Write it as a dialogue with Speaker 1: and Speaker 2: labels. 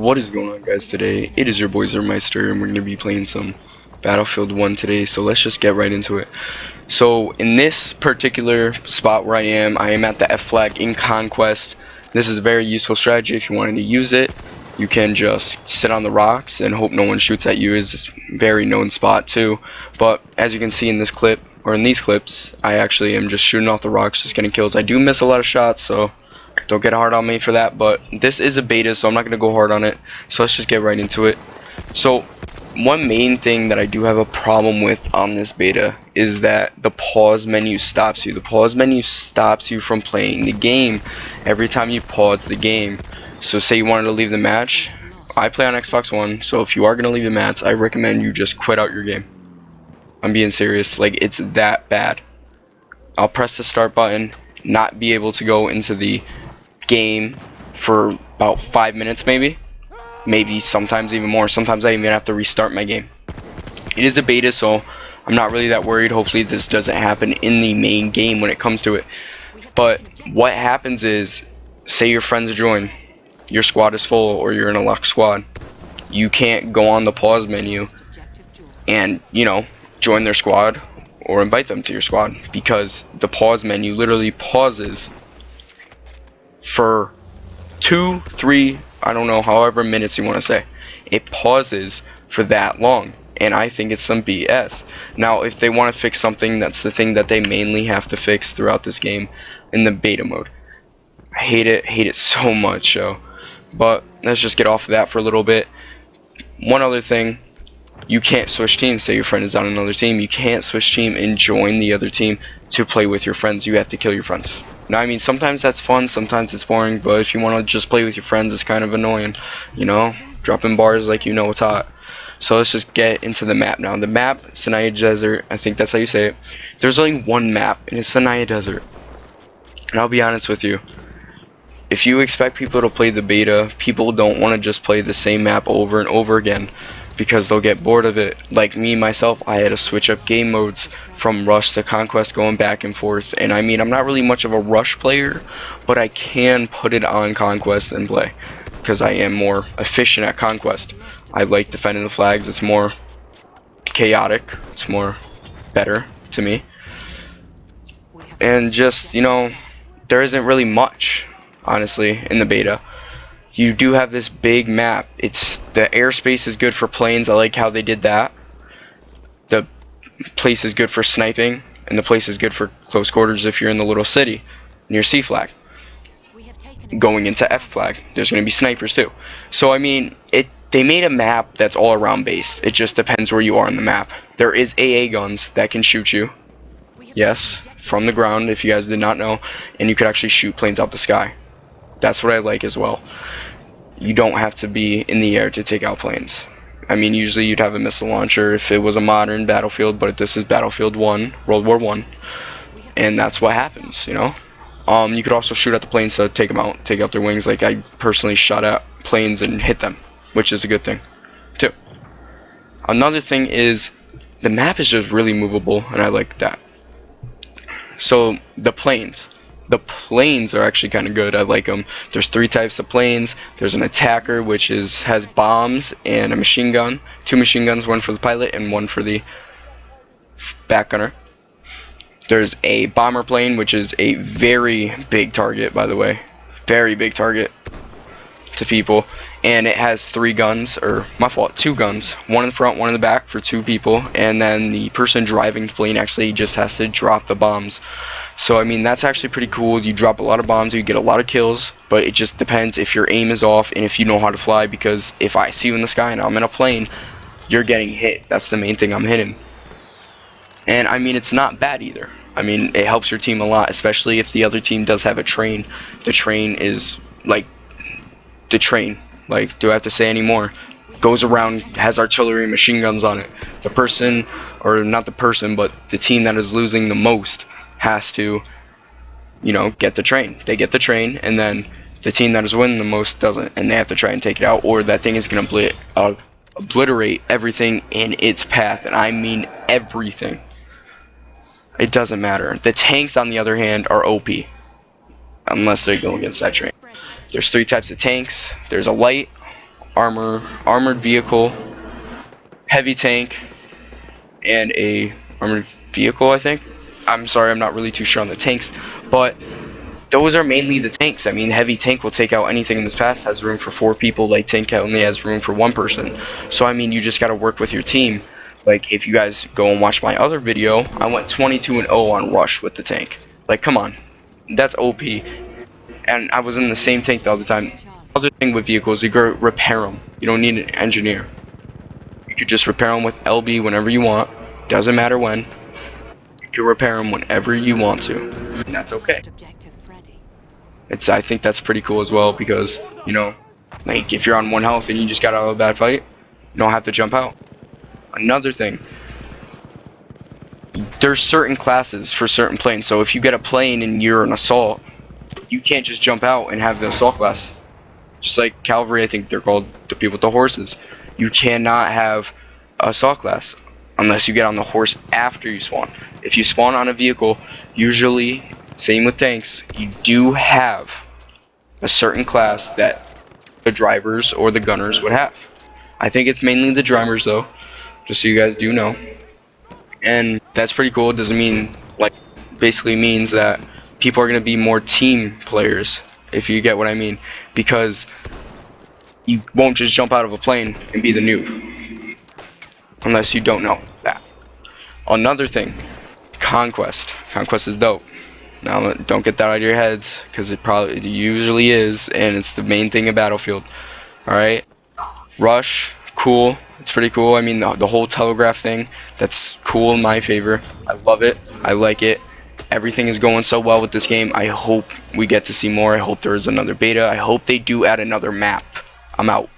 Speaker 1: What is going on, guys? Today it is your boy Zermeister, and we're going to be playing some Battlefield 1 today, so let's just get right into it. So in this particular spot where I am at the F flag in Conquest. This is a very useful strategy. If you wanted to use it, you can just sit on the rocks and hope no one shoots at you. Is a very known spot too, but as you can see in this clip, or in these clips, I actually am just shooting off the rocks, just getting kills. I do miss a lot of shots, so don't get hard on me for that, but this is a beta, so I'm not going to go hard on it. So let's just get right into it. So one main thing that I do have a problem with on this beta is that the pause menu stops you. The pause menu stops you from playing the game every time you pause the game. So say you wanted to leave the match. I play on Xbox One, so if you are going to leave the match, I recommend you just quit out your game. I'm being serious. Like, it's that bad. I'll press the start button, not be able to go into the game for about 5 minutes, maybe sometimes even more. Sometimes I even have to restart my game. It is a beta, so I'm not really that worried. Hopefully this doesn't happen in the main game when it comes to it. But what happens is, say your friends join, your squad is full, or you're in a locked squad, you can't go on the pause menu and, you know, join their squad or invite them to your squad, because the pause menu literally pauses for 2, 3, I don't know, however minutes you want to say. It pauses for that long, and I think it's some BS. Now, if they want to fix something, that's the thing that they mainly have to fix throughout this game in the beta mode. I hate it so much, so. But let's just get off of that for a little bit. One other thing, you can't switch teams. Say your friend is on another team, you can't switch team and join the other team to play with your friends. You have to kill your friends. Now, I mean, sometimes that's fun, sometimes it's boring, but if you want to just play with your friends, it's kind of annoying, you know, dropping bars like you know it's hot. So let's just get into the map now. The map, Sinai Desert, I think that's how you say it. There's only one map, and it's Sinai Desert. And I'll be honest with you, if you expect people to play the beta, people don't want to just play the same map over and over again, because they'll get bored of it. Like me, myself, I had to switch up game modes from Rush to Conquest, going back and forth. And I mean, I'm not really much of a Rush player, but I can put it on Conquest and play, because I am more efficient at Conquest. I like defending the flags. It's more chaotic. It's more better to me. And just, you know, there isn't really much, honestly, in the beta. You do have this big map. It's the airspace is good for planes. I like how they did that. The place is good for sniping, and the place is good for close quarters if you're in the little city near C flag. Going into F flag, there's going to be snipers too. So I mean, they made a map that's all around based. It just depends where you are on the map. There is AA guns that can shoot you. Yes, from the ground, if you guys did not know, and you could actually shoot planes out the sky. That's what I like as well. You don't have to be in the air to take out planes. I mean, usually you'd have a missile launcher if it was a modern Battlefield, but this is Battlefield 1, World War 1, and that's what happens, you know? You could also shoot at the planes to take them out, take out their wings. Like, I personally shot at planes and hit them, which is a good thing, too. Another thing is, the map is just really movable, and I like that. So, the planes. The planes are actually kind of good. I like them. There's 3 types of planes. There's an attacker, which has bombs and a machine gun. 2 machine guns, one for the pilot and one for the back gunner. There's a bomber plane, which is a very big target, by the way. Very big target to people. And it has 3 guns, or my fault, 2 guns. One in the front, one in the back for 2 people. And then the person driving the plane actually just has to drop the bombs. So, I mean, that's actually pretty cool. You drop a lot of bombs, you get a lot of kills, but it just depends if your aim is off and if you know how to fly, because if I see you in the sky and I'm in a plane, you're getting hit. That's the main thing, I'm hitting. And, I mean, it's not bad either. I mean, it helps your team a lot, especially if the other team does have a train. The train is, like, the train. Like, do I have to say any more? Goes around, has artillery, machine guns on it. The person, or not the person, but the team that is losing the most has to, you know, get the train. They get the train, and then the team that is winning the most doesn't, and they have to try and take it out, or that thing is going to obliterate everything in its path, and I mean everything. It doesn't matter. The tanks, on the other hand, are OP, unless they go against that train. There's 3 types of tanks. There's a light, armored vehicle, heavy tank, and a armored vehicle, I think. I'm sorry, I'm not really too sure on the tanks, but those are mainly the tanks. I mean, heavy tank will take out anything in this pass, has room for 4 people. Light tank only has room for 1 person. So I mean, you just got to work with your team. Like, if you guys go and watch my other video, I went 22-0 on rush with the tank. Like, come on, that's OP. And I was in the same tank the other time. Other thing with vehicles, you go repair them. You don't need an engineer. You could just repair them with LB whenever you want. Doesn't matter when. You can repair them whenever you want to, and that's okay. I think that's pretty cool as well, because, you know, like, if you're on 1 health and you just got out of a bad fight, you don't have to jump out. Another thing, there's certain classes for certain planes. So if you get a plane and you're an assault, you can't just jump out and have the assault class. Just like cavalry, I think they're called the people with the horses. You cannot have assault class unless you get on the horse after you spawn. If you spawn on a vehicle, usually, same with tanks, you do have a certain class that the drivers or the gunners would have. I think it's mainly the drivers though, just so you guys do know. And that's pretty cool. It doesn't mean, like, basically means that people are going to be more team players, if you get what I mean, because you won't just jump out of a plane and be the noob, unless you don't know that. Another thing, Conquest. Conquest is dope. Now, don't get that out of your heads, because it usually is, and it's the main thing in Battlefield. Alright? Rush, cool. It's pretty cool. I mean, the whole telegraph thing, that's cool in my favor. I love it. I like it. Everything is going so well with this game. I hope we get to see more. I hope there is another beta. I hope they do add another map. I'm out.